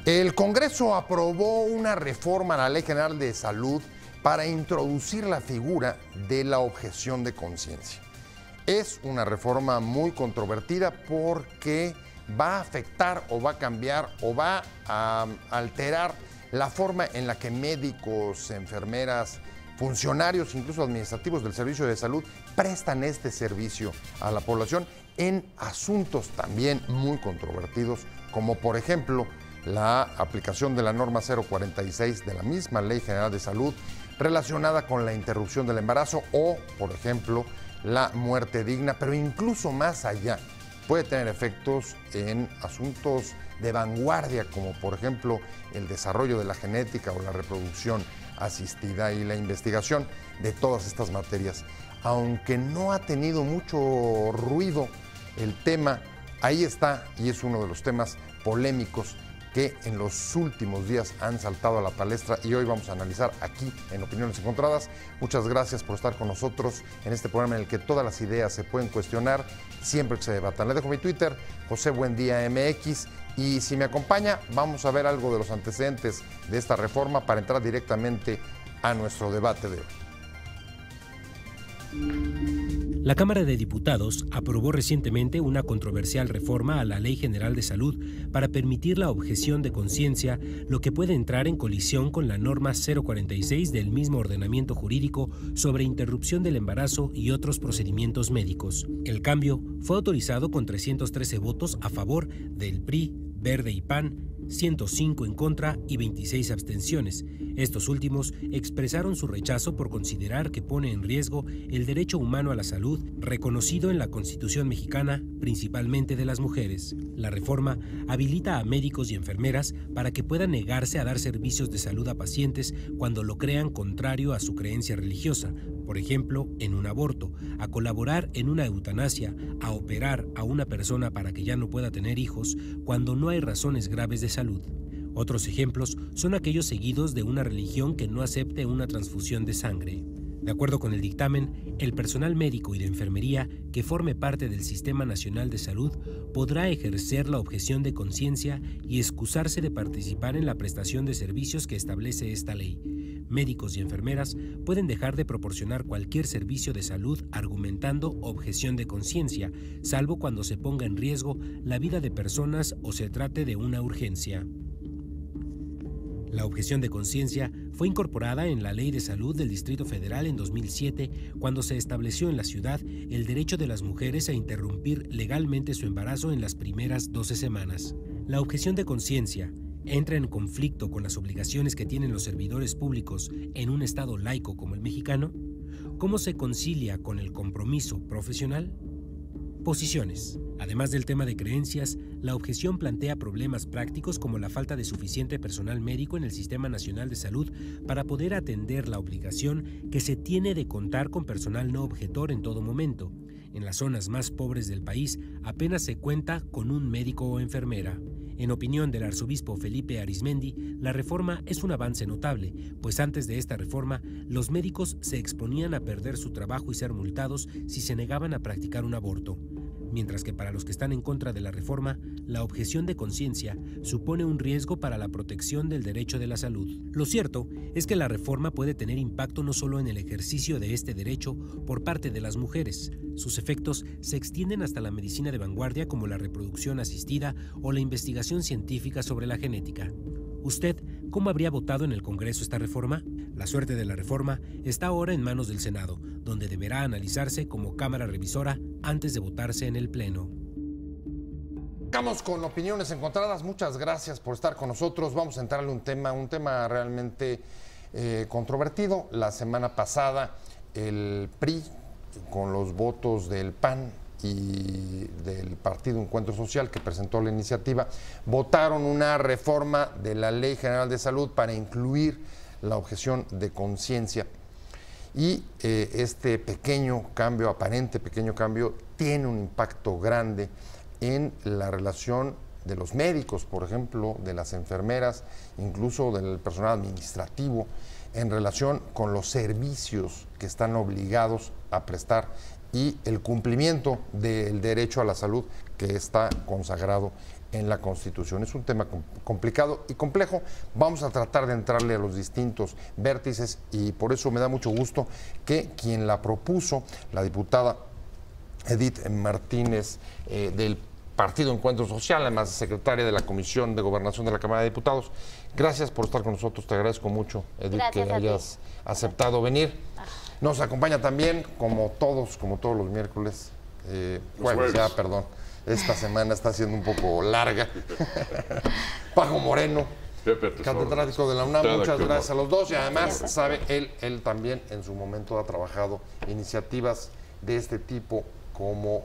El Congreso aprobó una reforma a la Ley General de Salud para introducir la figura de la objeción de conciencia. Es una reforma muy controvertida porque va a afectar o va a cambiar o va a alterar la forma en la que médicos, enfermeras, funcionarios, incluso administrativos del servicio de salud, prestan este servicio a la población en asuntos también muy controvertidos, como por ejemplo la aplicación de la norma 046 de la misma Ley General de Salud relacionada con la interrupción del embarazo o, por ejemplo, la muerte digna, pero incluso más allá. Puede tener efectos en asuntos de vanguardia, como por ejemplo el desarrollo de la genética o la reproducción asistida y la investigación de todas estas materias. Aunque no ha tenido mucho ruido el tema, ahí está y es uno de los temas polémicos que en los últimos días han saltado a la palestra y hoy vamos a analizar aquí en Opiniones Encontradas. Muchas gracias por estar con nosotros en este programa en el que todas las ideas se pueden cuestionar siempre que se debatan. Le dejo mi Twitter, José Buendía MX, y si me acompaña vamos a ver algo de los antecedentes de esta reforma para entrar directamente a nuestro debate de hoy. La Cámara de Diputados aprobó recientemente una controversial reforma a la Ley General de Salud para permitir la objeción de conciencia, lo que puede entrar en colisión con la norma 046 del mismo ordenamiento jurídico sobre interrupción del embarazo y otros procedimientos médicos. El cambio fue autorizado con 313 votos a favor del PRI, Verde y PAN, 105 en contra y 26 abstenciones. Estos últimos expresaron su rechazo por considerar que pone en riesgo el derecho humano a la salud reconocido en la Constitución mexicana, principalmente de las mujeres. La reforma habilita a médicos y enfermeras para que puedan negarse a dar servicios de salud a pacientes cuando lo crean contrario a su creencia religiosa, por ejemplo, en un aborto, a colaborar en una eutanasia, a operar a una persona para que ya no pueda tener hijos cuando no hay razones graves de salud. Otros ejemplos son aquellos seguidos de una religión que no acepte una transfusión de sangre. De acuerdo con el dictamen, el personal médico y de enfermería que forme parte del Sistema Nacional de Salud podrá ejercer la objeción de conciencia y excusarse de participar en la prestación de servicios que establece esta ley. Médicos y enfermeras pueden dejar de proporcionar cualquier servicio de salud argumentando objeción de conciencia, salvo cuando se ponga en riesgo la vida de personas o se trate de una urgencia. La objeción de conciencia fue incorporada en la Ley de Salud del Distrito Federal en 2007, cuando se estableció en la ciudad el derecho de las mujeres a interrumpir legalmente su embarazo en las primeras 12 semanas. La objeción de conciencia entra en conflicto con las obligaciones que tienen los servidores públicos en un estado laico como el mexicano. ¿Cómo se concilia con el compromiso profesional? Posiciones. Además del tema de creencias, la objeción plantea problemas prácticos como la falta de suficiente personal médico en el Sistema Nacional de Salud para poder atender la obligación que se tiene de contar con personal no objetor en todo momento. En las zonas más pobres del país apenas se cuenta con un médico o enfermera. En opinión del arzobispo Felipe Arizmendi, la reforma es un avance notable, pues antes de esta reforma, los médicos se exponían a perder su trabajo y ser multados si se negaban a practicar un aborto. Mientras que para los que están en contra de la reforma, la objeción de conciencia supone un riesgo para la protección del derecho de la salud. Lo cierto es que la reforma puede tener impacto no solo en el ejercicio de este derecho por parte de las mujeres. Sus efectos se extienden hasta la medicina de vanguardia como la reproducción asistida o la investigación científica sobre la genética. ¿Usted cómo habría votado en el Congreso esta reforma? La suerte de la reforma está ahora en manos del Senado, donde deberá analizarse como Cámara Revisora antes de votarse en el Pleno. Vamos con Opiniones Encontradas. Muchas gracias por estar con nosotros. Vamos a entrarle un tema realmente controvertido. La semana pasada el PRI, con los votos del PAN y del Partido Encuentro Social que presentó la iniciativa, votaron una reforma de la Ley General de Salud para incluir la objeción de conciencia. Y este aparente pequeño cambio, tiene un impacto grande en la relación de los médicos, por ejemplo, de las enfermeras, incluso del personal administrativo, en relación con los servicios que están obligados a prestar y el cumplimiento del derecho a la salud que está consagrado en la Constitución. Es un tema complicado y complejo. Vamos a tratar de entrarle a los distintos vértices y por eso me da mucho gusto que quien la propuso, la diputada Edith Martínez del Partido Encuentro Social, además secretaria de la Comisión de Gobernación de la Cámara de Diputados. Gracias por estar con nosotros, te agradezco mucho, Edith, Gracias que hayas aceptado venir. Nos acompaña también, como todos los miércoles, jueves, ya, perdón, esta semana está siendo un poco larga. Paco Moreno, catedrático de la UNAM, muchas gracias a los dos y además, sabe, él también en su momento ha trabajado iniciativas de este tipo como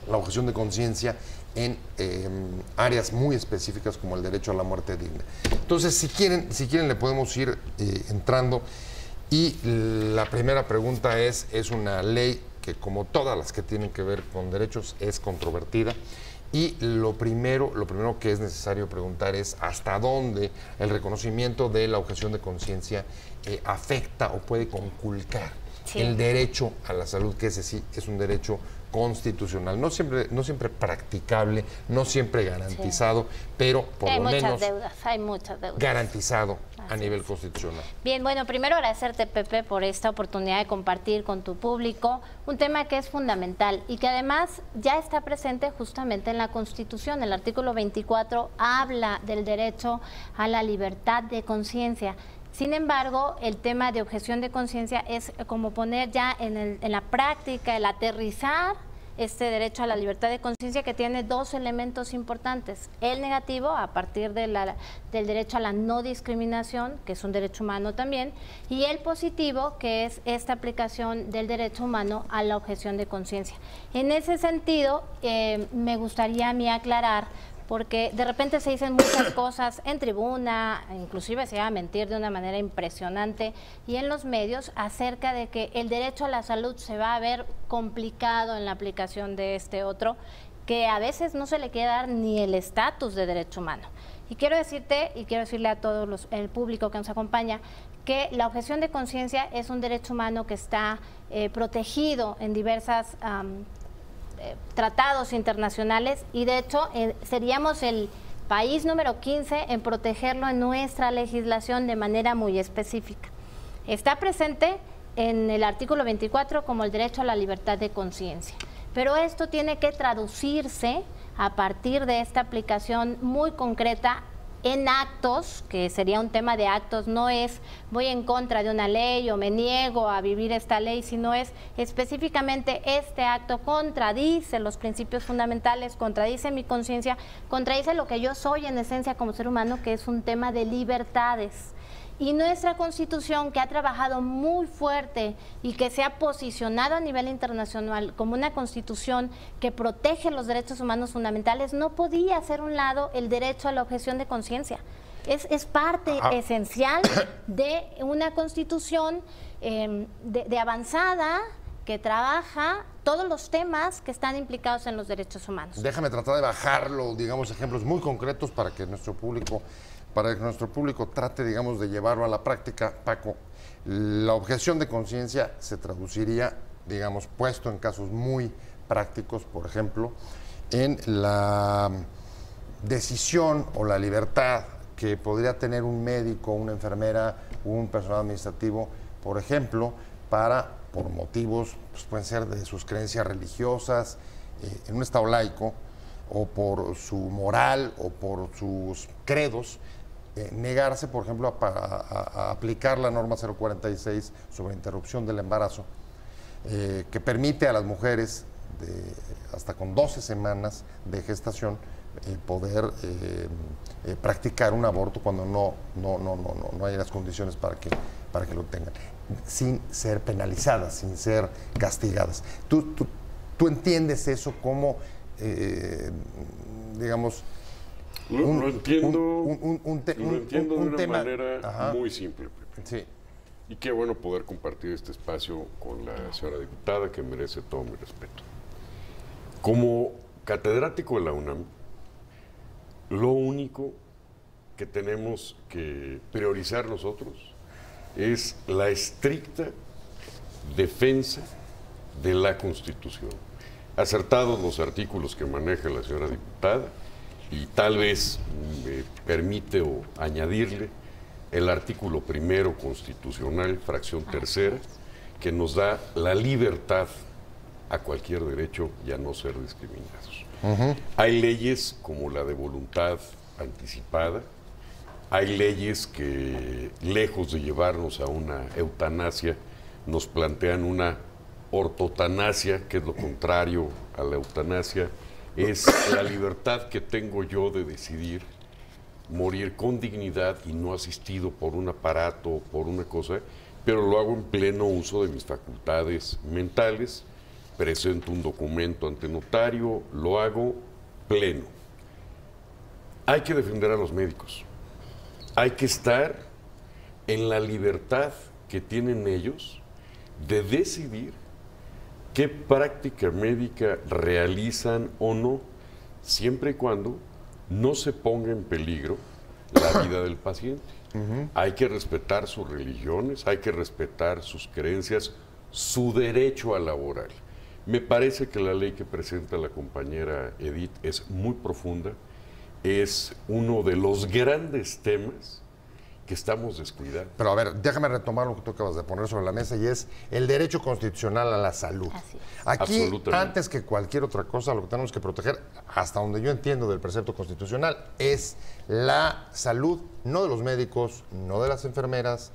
la objeción de conciencia en áreas muy específicas como el derecho a la muerte digna. Entonces, si quieren le podemos ir entrando y la primera pregunta es una ley que, como todas las que tienen que ver con derechos, es controvertida. Y lo primero que es necesario preguntar es hasta dónde el reconocimiento de la objeción de conciencia afecta o puede conculcar el derecho a la salud, que ese sí es un derecho constitucional, no siempre practicable, no siempre garantizado, pero por lo menos hay muchas deudas garantizado a nivel constitucional. Bien, bueno, primero agradecerte, Pepe, por esta oportunidad de compartir con tu público un tema que es fundamental y que además ya está presente justamente en la Constitución. El artículo 24 habla del derecho a la libertad de conciencia. Sin embargo, el tema de objeción de conciencia es como poner ya en la práctica, el aterrizar este derecho a la libertad de conciencia, que tiene dos elementos importantes. El negativo, a partir del derecho a la no discriminación, que es un derecho humano también, y el positivo, que es esta aplicación del derecho humano a la objeción de conciencia. En ese sentido, me gustaría a mí aclarar, porque de repente se dicen muchas cosas en tribuna, inclusive se va a mentir de una manera impresionante, y en los medios acerca de que el derecho a la salud se va a ver complicado en la aplicación de este otro, que a veces no se le quiere dar ni el estatus de derecho humano. Y quiero decirte, y quiero decirle a todos el público que nos acompaña, que la objeción de conciencia es un derecho humano que está protegido en diversas tratados internacionales y de hecho seríamos el país número 15 en protegerlo en nuestra legislación de manera muy específica. Está presente en el artículo 24 como el derecho a la libertad de conciencia, pero esto tiene que traducirse a partir de esta aplicación muy concreta en actos, que sería un tema de actos, no es voy en contra de una ley o me niego a vivir esta ley, sino es específicamente este acto contradice los principios fundamentales, contradice mi conciencia, contradice lo que yo soy en esencia como ser humano, que es un tema de libertades. Y nuestra Constitución, que ha trabajado muy fuerte y que se ha posicionado a nivel internacional como una Constitución que protege los derechos humanos fundamentales, no podía hacer a un lado el derecho a la objeción de conciencia. Es parte esencial de una Constitución de avanzada que trabaja todos los temas que están implicados en los derechos humanos. Déjame tratar de bajarlo, digamos, ejemplos muy concretos para que nuestro público trate, digamos, de llevarlo a la práctica. Paco, la objeción de conciencia se traduciría, digamos, puesto en casos muy prácticos, por ejemplo, en la decisión o la libertad que podría tener un médico, una enfermera, un personal administrativo, por ejemplo, por motivos, pues pueden ser de sus creencias religiosas, en un estado laico, o por su moral o por sus credos, negarse, por ejemplo, a aplicar la norma 046 sobre interrupción del embarazo, que permite a las mujeres hasta con 12 semanas de gestación poder practicar un aborto cuando no hay las condiciones para que lo tengan, sin ser penalizadas, sin ser castigadas. ¿Tú entiendes eso como, digamos, Lo entiendo de una tema, manera muy simple, Pepe. Sí. Y qué bueno poder compartir este espacio con la señora diputada, que merece todo mi respeto. Como catedrático de la UNAM, lo único que tenemos que priorizar nosotros es la estricta defensa de la Constitución. Acertados los artículos que maneja la señora diputada, y tal vez me permite o añadirle el artículo 1º constitucional, fracción 3ª, que nos da la libertad a cualquier derecho y a no ser discriminados. Hay leyes como la de voluntad anticipada, hay leyes que, lejos de llevarnos a una eutanasia, nos plantean una ortotanasia, que es lo contrario a la eutanasia. Es la libertad que tengo yo de decidir morir con dignidad y no asistido por un aparato, por una cosa, pero lo hago en pleno uso de mis facultades mentales, presento un documento ante notario, lo hago pleno. Hay que defender a los médicos, hay que estar en la libertad que tienen ellos de decidir qué práctica médica realizan o no, siempre y cuando no se ponga en peligro la vida del paciente. Hay que respetar sus religiones, hay que respetar sus creencias, su derecho a laboral. Me parece que la ley que presenta la compañera Edith es muy profunda, es uno de los grandes temas que estamos descuidando. Pero a ver, déjame retomar lo que tú acabas de poner sobre la mesa, y es el derecho constitucional a la salud. Así es. Aquí, antes que cualquier otra cosa, lo que tenemos que proteger, hasta donde yo entiendo del precepto constitucional, es la salud, no de los médicos, no de las enfermeras,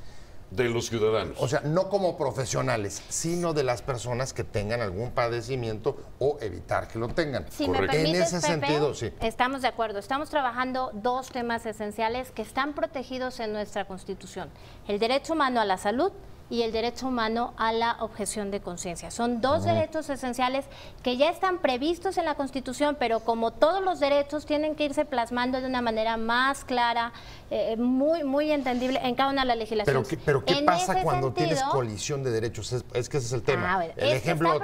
de los ciudadanos. O sea, no como profesionales, sino de las personas que tengan algún padecimiento o evitar que lo tengan. Si me permites, en ese Pepe, sentido, sí. Estamos de acuerdo. Estamos trabajando dos temas esenciales que están protegidos en nuestra Constitución. El derecho humano a la salud y el derecho humano a la objeción de conciencia. Son dos derechos esenciales que ya están previstos en la Constitución, pero como todos los derechos tienen que irse plasmando de una manera más clara, muy entendible en cada una de las legislaciones. Pero ¿qué pasa cuando tienes colisión de derechos? Es que ese es el tema. El ejemplo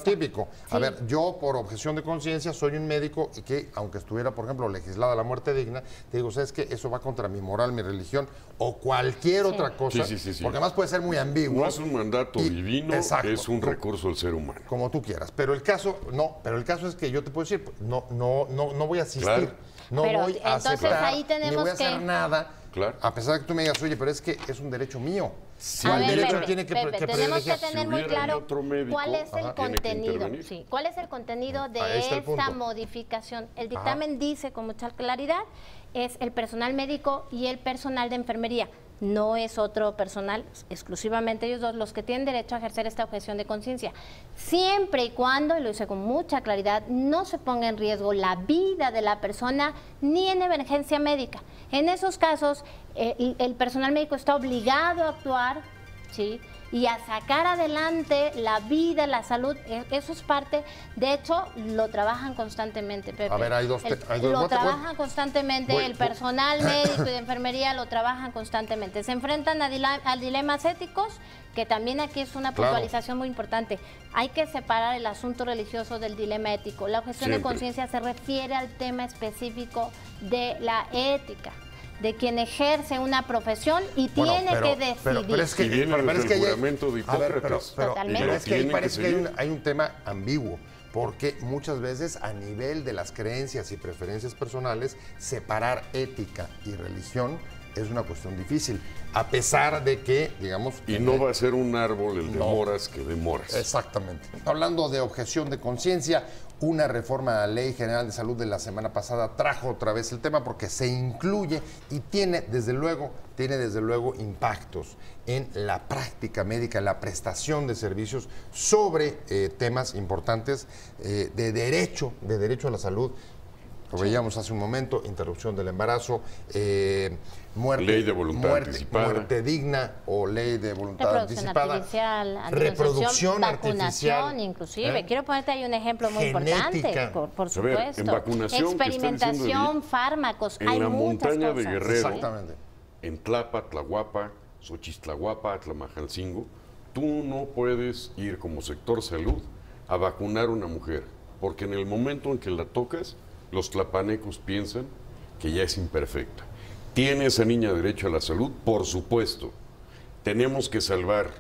típico. A ver, yo por objeción de conciencia soy un médico que, aunque estuviera, por ejemplo, legislada la muerte digna, te digo, ¿sabes qué? Eso va contra mi moral, mi religión o cualquier otra cosa. Sí. Porque además puede ser muy ambiguo. No es un mandato divino, es un recurso del ser humano. Como tú quieras. Pero el caso es que yo te puedo decir, no voy a asistir. Claro. No pero voy a aceptar, ahí tenemos ni voy a que hacer nada. Claro. A pesar de que tú me digas, oye, pero es que es un derecho mío. Sí. A ver, derecho Pepe, tiene que tenemos que tener muy claro otro médico, cuál es el contenido. Sí. ¿Cuál es el contenido de esta modificación? El dictamen dice con mucha claridad, es el personal médico y el personal de enfermería. No es otro personal, exclusivamente ellos dos los que tienen derecho a ejercer esta objeción de conciencia, siempre y cuando, y lo hice con mucha claridad, no se ponga en riesgo la vida de la persona ni en emergencia médica. En esos casos, el personal médico está obligado a actuar, ¿sí?, y a sacar adelante la vida, la salud. Eso es parte, de hecho, lo trabajan constantemente, Pepe. A ver, hay dos lo trabajan constantemente, el personal médico y de enfermería lo trabajan constantemente. Se enfrentan a dilemas éticos, que también aquí es una puntualización muy importante. Hay que separar el asunto religioso del dilema ético. La objeción de conciencia se refiere al tema específico de la ética, de quien ejerce una profesión y tiene que decidir. Pero es que viene el juramento de Hipócrates. Pero es que ahí parece que hay un tema ambiguo, porque muchas veces a nivel de las creencias y preferencias personales, separar ética y religión es una cuestión difícil, a pesar de que, digamos... Y no va a ser un árbol el de moras que de moras. Exactamente. Hablando de objeción de conciencia, una reforma a la Ley General de Salud de la semana pasada trajo otra vez el tema porque se incluye y tiene desde luego impactos en la práctica médica, en la prestación de servicios sobre temas importantes de derecho a la salud. Lo veíamos hace un momento, interrupción del embarazo, ley de voluntad anticipada, muerte digna o ley de voluntad anticipada, reproducción artificial, inclusive. Quiero ponerte ahí un ejemplo muy importante, por supuesto. A ver, en vacunación, experimentación, fármacos, en hay la muchas montaña cosas. de Guerrero, exactamente, en Tlapa, Tlahuapa, Xochistlahuapa, Tlamajalcingo, tú no puedes ir como sector salud a vacunar a una mujer, porque en el momento en que la tocas, los tlapanecos piensan que ya es imperfecta. ¿Tiene esa niña derecho a la salud? Por supuesto. Tenemos que salvar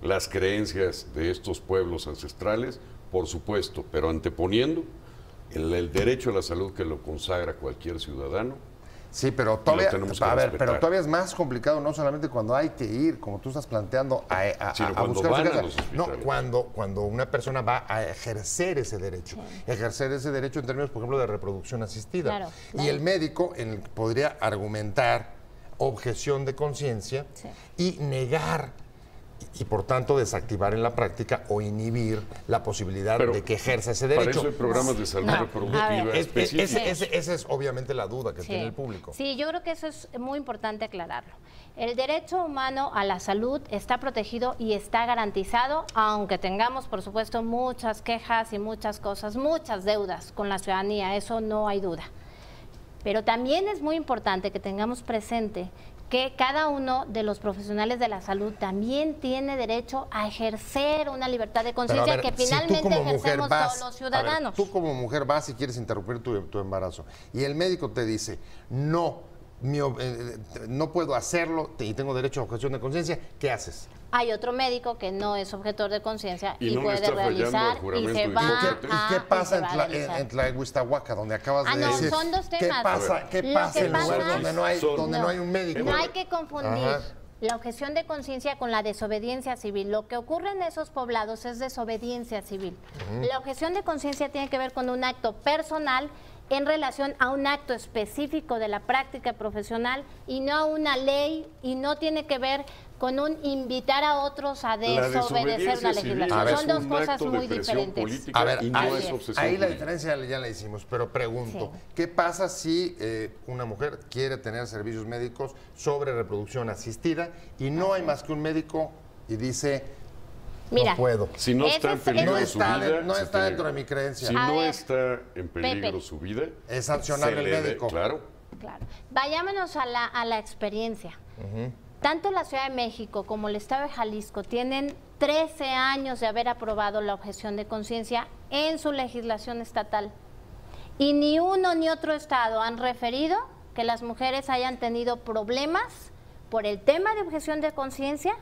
las creencias de estos pueblos ancestrales, por supuesto, pero anteponiendo el derecho a la salud que lo consagra cualquier ciudadano. Sí, pero todavía, pero todavía es más complicado, no solamente cuando hay que ir, como tú estás planteando, a buscar su casa. No, cuando una persona va a ejercer ese derecho. Sí. Ejercer ese derecho en términos, por ejemplo, de reproducción asistida. Claro, claro. Y el médico podría argumentar objeción de conciencia y negar y por tanto desactivar en la práctica o inhibir la posibilidad de que ejerza ese derecho. Para eso hay programas de salud reproductiva específicos. Esa es obviamente la duda que tiene el público. Sí, yo creo que eso es muy importante aclararlo. El derecho humano a la salud está protegido y está garantizado, aunque tengamos, por supuesto, muchas quejas y muchas cosas, muchas deudas con la ciudadanía, eso no hay duda. Pero también es muy importante que tengamos presente que cada uno de los profesionales de la salud también tiene derecho a ejercer una libertad de conciencia que finalmente ejercemos todos los ciudadanos. Tú como mujer vas y quieres interrumpir tu embarazo y el médico te dice, no puedo hacerlo y tengo derecho a objeción de conciencia, ¿qué haces? Hay otro médico que no es objetor de conciencia y puede realizar y se va ¿Y qué pasa en Tlahuistahuaca, donde acabas de decir? No, son dos temas. ¿Qué pasa en lugares donde no hay un médico? No hay que confundir la objeción de conciencia con la desobediencia civil. Lo que ocurre en esos poblados es desobediencia civil. La objeción de conciencia tiene que ver con un acto personal en relación a un acto específico de la práctica profesional y no a una ley, y no tiene que ver con un invitar a otros a desobedecer la legislación. Son dos cosas muy diferentes. A ver, ahí la diferencia ya la hicimos, pero pregunto, ¿qué pasa si una mujer quiere tener servicios médicos sobre reproducción asistida y no hay más que un médico y dice... Mira, no puedo. Si no está en peligro su vida, no está dentro de mi creencia. Si no está en peligro su vida, es sancionable el médico. Claro. Vayámonos a la experiencia. Tanto la Ciudad de México como el Estado de Jalisco tienen 13 años de haber aprobado la objeción de conciencia en su legislación estatal. Y ni uno ni otro estado han referido que las mujeres hayan tenido problemas por el tema de objeción de conciencia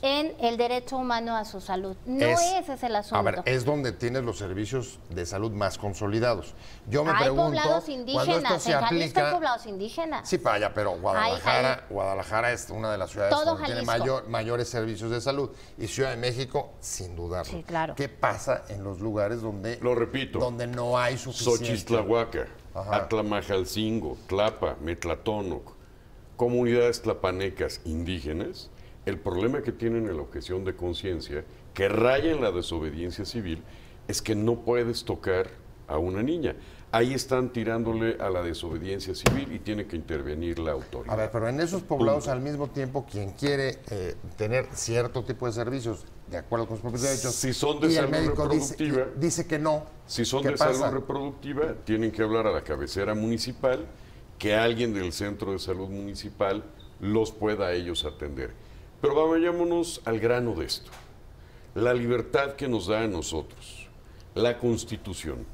en el derecho humano a su salud. Ese es el asunto. A ver, es donde tienes los servicios de salud más consolidados. Yo me pregunto, poblados indígenas, cuando esto se aplica... Hay poblados indígenas. Sí, vaya, pero Guadalajara es una de las ciudades donde tiene mayores servicios de salud. Y Ciudad de México, sin dudarlo. Sí, claro. ¿Qué pasa en los lugares donde, lo repito, donde no hay suficiente? Xochitlahuaca, Atlamajalcingo, Tlapa, Metlatónoc, comunidades tlapanecas indígenas. El problema que tienen en la objeción de conciencia, que raya en la desobediencia civil, es que no puedes tocar a una niña. Ahí están tirándole a la desobediencia civil y tiene que intervenir la autoridad. A ver, pero en esos poblados al mismo tiempo, quien quiere tener cierto tipo de servicios, de acuerdo con sus propios derechos, si son de salud reproductiva, dice que no. Si son de salud reproductiva, tienen que hablar a la cabecera municipal, que alguien del centro de salud municipal los pueda a ellos atender. Pero vayámonos al grano de esto. La libertad que nos da a nosotros, la Constitución,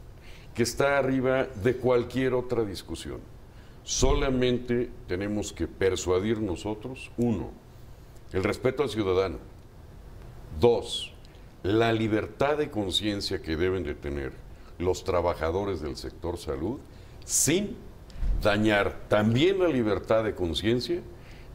que está arriba de cualquier otra discusión. Solamente tenemos que persuadir nosotros, 1, el respeto al ciudadano. 2, la libertad de conciencia que deben de tener los trabajadores del sector salud, sin dañar también la libertad de conciencia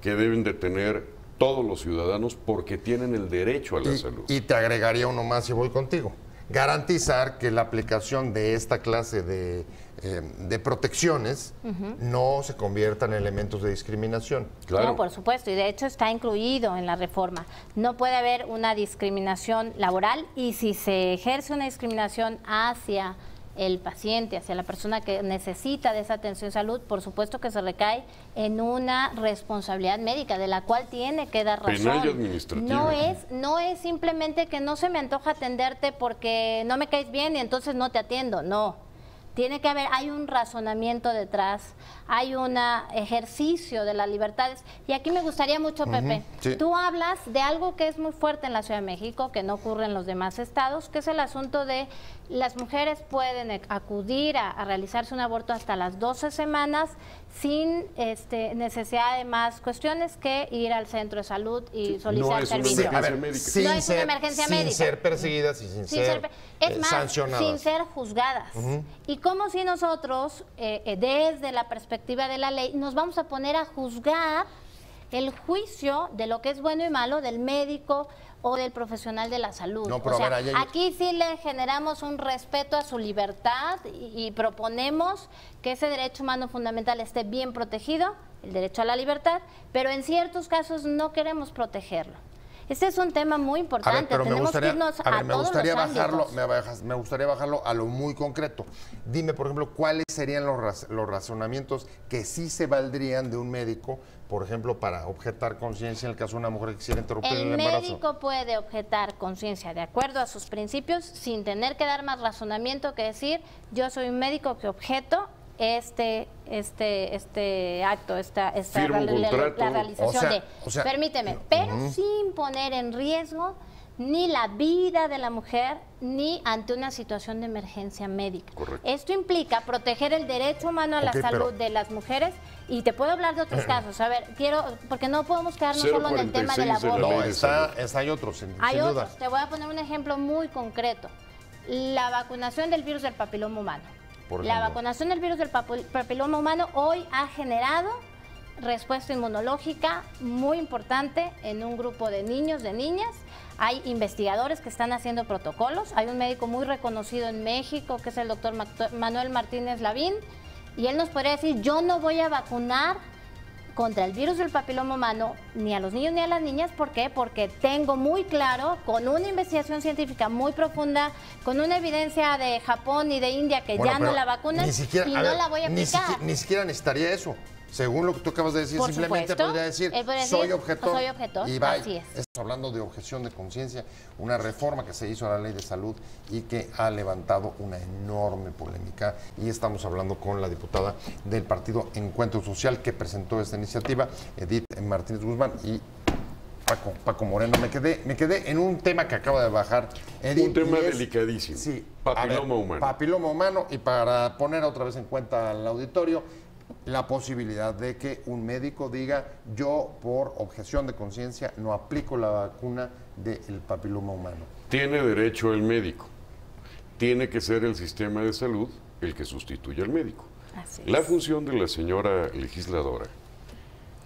que deben de tener todos los ciudadanos, porque tienen el derecho a la salud. Y te agregaría uno más y voy contigo. Garantizar que la aplicación de esta clase de protecciones no se conviertan en elementos de discriminación. Claro. No, por supuesto, y de hecho está incluido en la reforma. No puede haber una discriminación laboral, y si se ejerce una discriminación hacia el paciente, hacia la persona que necesita de esa atención de salud, por supuesto que se recae en una responsabilidad médica de la cual tiene que dar razón. Penal y administrativa. No es simplemente que no se me antoja atenderte porque no me caes bien y entonces no te atiendo, no. Tiene que haber, hay un razonamiento detrás, hay un ejercicio de las libertades. Y aquí me gustaría mucho, Pepe, tú hablas de algo que es muy fuerte en la Ciudad de México, que no ocurre en los demás estados, que es el asunto de las mujeres pueden acudir a realizarse un aborto hasta las 12 semanas sin necesidad de más cuestiones que ir al centro de salud y solicitar servicio. No es una emergencia médica. Sin ser perseguidas y sin ser es más, sancionadas. sin ser juzgadas. Y como si nosotros, desde la perspectiva de la ley, nos vamos a poner a juzgar el juicio de lo que es bueno y malo del médico o del profesional de la salud. No, pero o sea, a ver, aquí sí le generamos un respeto a su libertad y proponemos que ese derecho humano fundamental esté bien protegido, el derecho a la libertad, pero en ciertos casos no queremos protegerlo. Este es un tema muy importante. Pero tenemos que irnos a me todos gustaría los ámbitos. me gustaría bajarlo a lo muy concreto. Dime, por ejemplo, cuáles serían los razonamientos que sí se valdrían de un médico, por ejemplo, para objetar conciencia en el caso de una mujer que quisiera interrumpir el embarazo. El médico puede objetar conciencia de acuerdo a sus principios sin tener que dar más razonamiento que decir, yo soy un médico que objeto este acto, la realización permíteme, pero sin poner en riesgo ni la vida de la mujer ni ante una situación de emergencia médica. Correcto. Esto implica proteger el derecho humano a la salud de las mujeres y te puedo hablar de otros casos. A ver, porque no podemos quedarnos solo en el tema del aborto. No, hay otros, sin hay duda. otros. Te voy a poner un ejemplo muy concreto. La vacunación del virus del papiloma humano. La vacunación del virus del papiloma humano hoy ha generado respuesta inmunológica muy importante en un grupo de niños, de niñas. Hay investigadores que están haciendo protocolos. Hay un médico muy reconocido en México, que es el doctor Manuel Martínez Lavín, y él nos podría decir, yo no voy a vacunar contra el virus del papiloma humano ni a los niños ni a las niñas. ¿Por qué? Porque tengo muy claro, con una investigación científica muy profunda, con una evidencia de Japón y de India que ya no la vacunan y no la voy a aplicar. Ni siquiera necesitaría eso. Según lo que tú acabas de decir, simplemente podría decir, soy objetor. Y bye. Así es. Estamos hablando de objeción de conciencia, una reforma que se hizo a la ley de salud y que ha levantado una enorme polémica. Y estamos hablando con la diputada del partido Encuentro Social que presentó esta iniciativa, Edith Martínez Guzmán y Paco Moreno. Me quedé en un tema que acaba de bajar Edith. Un tema delicadísimo. Sí. Papiloma humano. Papiloma humano, y para poner otra vez en cuenta al auditorio, la posibilidad de que un médico diga, yo por objeción de conciencia no aplico la vacuna del papiloma humano. Tiene derecho el médico. Tiene que ser el sistema de salud el que sustituya al médico. Así La es. función de la señora legisladora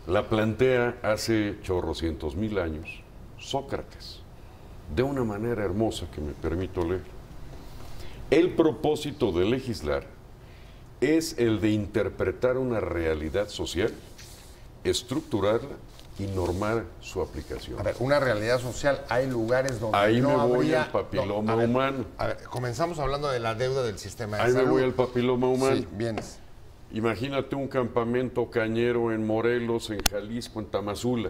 la plantea hace chorrocientos mil años Sócrates, de una manera hermosa que me permito leer. El propósito de legislar es el de interpretar una realidad social, estructurarla y normar su aplicación. A ver, una realidad social, hay lugares donde ahí no me voy habría... al papiloma humano. A ver, comenzamos hablando de la deuda del sistema de Ahí salud. me voy al papiloma humano. Sí, vienes. Imagínate un campamento cañero en Morelos, en Jalisco, en Tamazula,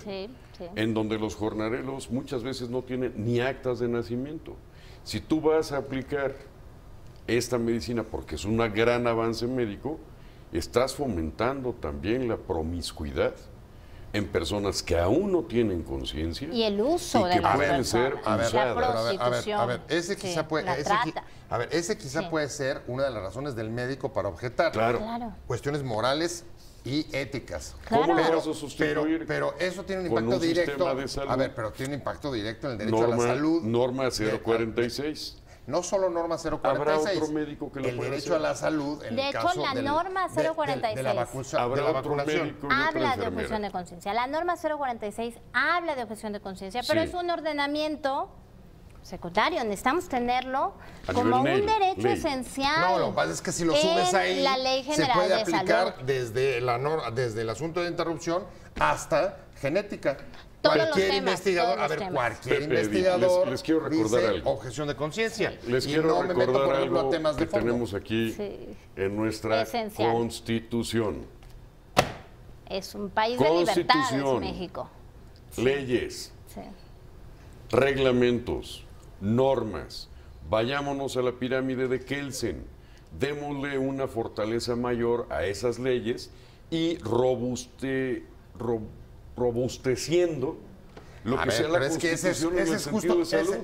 en donde los jornaleros muchas veces no tienen ni actas de nacimiento. Si tú vas a aplicar esta medicina, porque es un gran avance médico, estás fomentando también la promiscuidad en personas que aún no tienen conciencia y el uso y que de las pueden ser personas. La usadas. prostitución. Ese quizá puede ser una de las razones del médico para objetar. Claro. Cuestiones morales y éticas. Claro. ¿Cómo lo vas a sustituir? Pero eso tiene un con impacto un directo. sistema de salud? A ver, pero tiene un impacto directo en el derecho a la salud. Norma 046. No solo norma 046. Habrá otro médico que lo el pueda derecho hacer. a la salud, en de el hecho, caso la norma 046 de la vacunación. Médico y otra habla de enfermera. objeción de conciencia. La norma 046 habla de objeción de conciencia, pero Sí. es un ordenamiento secundario. Necesitamos tenerlo A como nivel un derecho ley. esencial. No, lo que pasa es que si lo subes en ahí, la Ley se General puede de aplicar Salud. desde el asunto de interrupción hasta genética. Todos los Cualquier temas, investigador, todos los a ver, temas. cualquier Pepe, investigador les quiero recordar dice algo. objeción de conciencia. Les Y quiero no me meto, recordar por ejemplo, algo a temas que de fondo. tenemos aquí Sí. en nuestra Esencial. Constitución. Es un país de libertades, Constitución. México. Leyes, Sí. reglamentos, normas. Vayámonos a la pirámide de Kelsen. Démosle una fortaleza mayor a esas leyes y robusteciendo lo que sea la Constitución en el sentido de salud.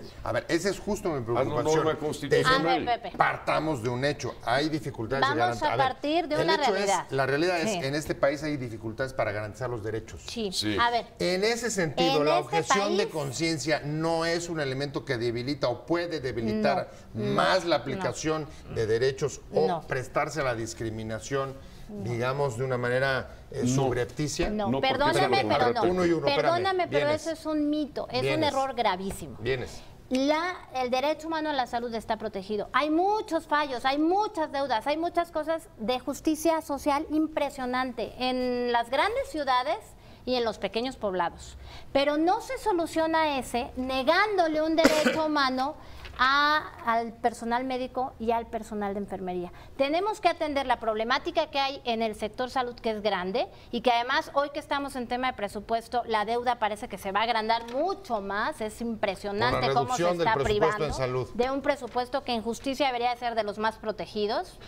Ese es justo mi Haz preocupación. una norma constitucional. A ver, Pepe. Partamos de un hecho. Hay dificultades de Vamos a partir de una realidad. La realidad es, Sí. en este país hay dificultades para garantizar los derechos. Sí. Sí. A ver. En ese sentido, En la este objeción de país- conciencia no es un elemento que debilita o puede debilitar más la aplicación de derechos o No. prestarse a la discriminación, digamos, de una manera subrepticia. No, No, porque perdóname, eso lo pero no. respeto. Uno y uno, espérame. Perdóname, pero Vienes. eso es un mito, es un Vienes. error gravísimo. Vienes. El derecho humano a la salud está protegido. Hay muchos fallos, hay muchas deudas, hay muchas cosas de justicia social impresionante en las grandes ciudades y en los pequeños poblados. Pero no se soluciona ese negándole un derecho humano al personal médico y al personal de enfermería. Tenemos que atender la problemática que hay en el sector salud, que es grande, y que además hoy que estamos en tema de presupuesto, la deuda parece que se va a agrandar mucho más. Es impresionante Por la cómo se reducción del está presupuesto privando en salud. de un presupuesto que en justicia debería ser de los más protegidos,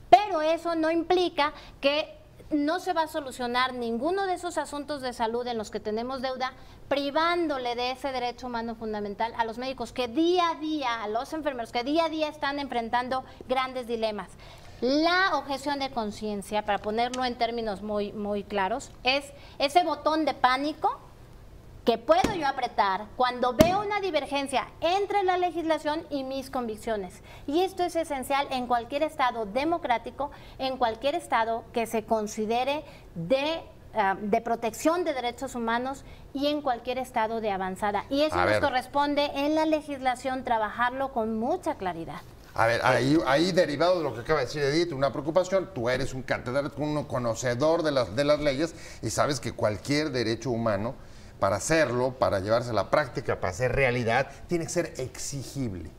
pero eso no implica que no se va a solucionar ninguno de esos asuntos de salud en los que tenemos deuda, privándole de ese derecho humano fundamental a los médicos que día a día, a los enfermeros que día a día están enfrentando grandes dilemas. La objeción de conciencia, para ponerlo en términos muy claros, es ese botón de pánico que puedo yo apretar cuando veo una divergencia entre la legislación y mis convicciones. Y esto es esencial en cualquier estado democrático, en cualquier estado que se considere de protección de derechos humanos y en cualquier estado de avanzada. Y eso nos corresponde en la legislación trabajarlo con mucha claridad. A ver, ahí derivado de lo que acaba de decir Edith, una preocupación, tú eres un catedrático, un conocedor de las leyes y sabes que cualquier derecho humano, para hacerlo, para llevarse a la práctica, para hacer realidad, tiene que ser exigible.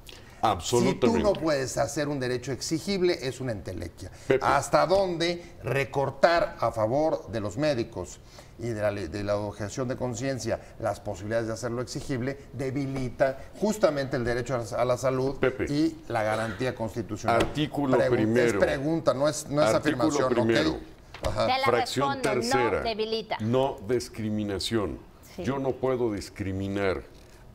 Absolutamente. Si tú no puedes hacer un derecho exigible, es una entelequia. Pepe. ¿Hasta dónde recortar a favor de los médicos y de la objeción de conciencia las posibilidades de hacerlo exigible debilita justamente el derecho a la salud, Pepe. y la garantía constitucional? Artículo primero. Es pregunta, no es Artículo afirmación. primero. ¿Ok? Ajá. Te la Fracción respondo, tercera. no debilita. No discriminación. Sí. Yo no puedo discriminar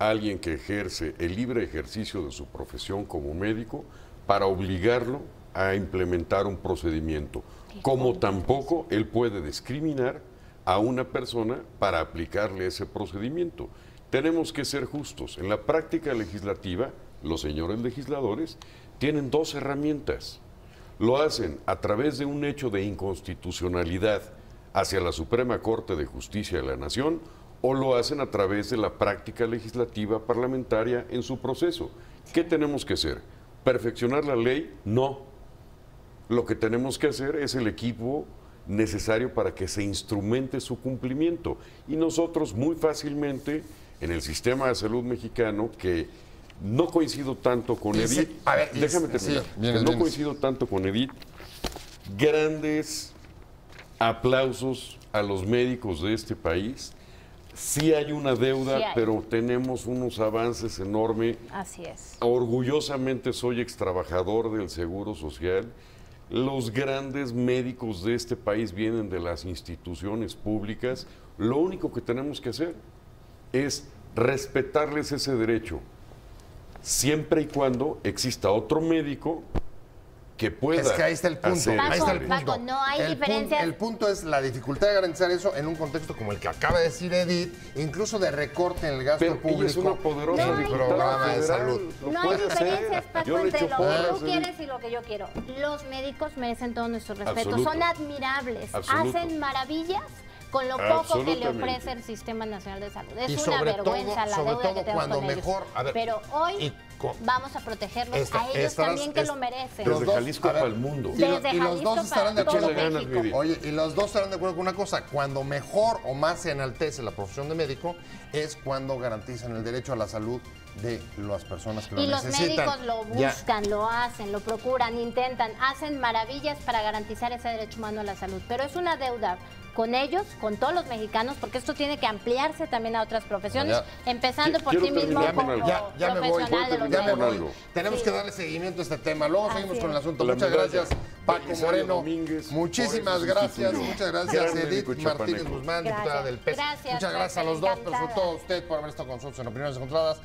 a alguien que ejerce el libre ejercicio de su profesión como médico para obligarlo a implementar un procedimiento. Como tampoco él puede discriminar a una persona para aplicarle ese procedimiento. Tenemos que ser justos. En la práctica legislativa, los señores legisladores tienen dos herramientas. Lo hacen a través de un hecho de inconstitucionalidad hacia la Suprema Corte de Justicia de la Nación, o lo hacen a través de la práctica legislativa parlamentaria en su proceso. ¿Qué tenemos que hacer? ¿Perfeccionar la ley? No. Lo que tenemos que hacer es el equipo necesario para que se instrumente su cumplimiento. Y nosotros muy fácilmente, en el sistema de salud mexicano, que no coincido tanto con Edith, déjame terminar, no coincido tanto con Edith, grandes aplausos a los médicos de este país. Sí hay una deuda, Sí hay. pero tenemos unos avances enormes. Así es. Orgullosamente soy extrabajador del Seguro Social. Los grandes médicos de este país vienen de las instituciones públicas. Lo único que tenemos que hacer es respetarles ese derecho, siempre y cuando exista otro médico que pueda. Es que ahí está el punto. hacer Ahí ese está el derecho. punto. Paco, no hay El diferencias. el punto es la dificultad de garantizar eso en un contexto como el que acaba de decir Edith, incluso de recorte en el gasto Pero ella es una público. poderosa No hay diputada programa de federal. salud. Lo No hay puede hacer. diferencias, Paco, Yo le entre echo lo porras, que tú Edith. quieres y lo que yo quiero. Los médicos merecen todo nuestro respeto. Absoluto. Son admirables. Absoluto. Hacen maravillas con lo poco que le Absolutamente. ofrece el Sistema Nacional de Salud. Es Y una sobre vergüenza la sobre deuda todo que tenemos cuando con ellos. mejor, a ver, Pero hoy y vamos a protegerlos a ellos también que lo merecen. los Desde dos, Jalisco a ver, para el mundo. Y, Desde y los Jalisco dos estarán de para acuerdo. todo Échale ganas, México. Viri. Oye, y los dos estarán de acuerdo con una cosa: cuando mejor o más se enaltece la profesión de médico es cuando garantizan el derecho a la salud de las personas que lo Y los necesitan. médicos lo Ya. buscan, lo hacen, lo procuran, intentan, hacen maravillas para garantizar ese derecho humano a la salud. Pero es una deuda con ellos, con todos los mexicanos, porque esto tiene que ampliarse también a otras profesiones, Ya. empezando por Quiero ti mismo terminar con como algo. Ya me voy. profesional de los Ya me con voy. algo. Tenemos que darle seguimiento a este tema. Luego seguimos Así con el es. asunto. La Muchas medalla, gracias, Paco Belisario Moreno. Domínguez, Muchísimas por eso gracias. sustituyó. Muchas gracias, Gran Edith médico Martínez chapaneco. Guzmán, diputada Gracias. del PES. Gracias, Muchas gracias a Pepe, los dos, pero sobre encantada. todo a usted por haber estado con nosotros en Opiniones Encontradas.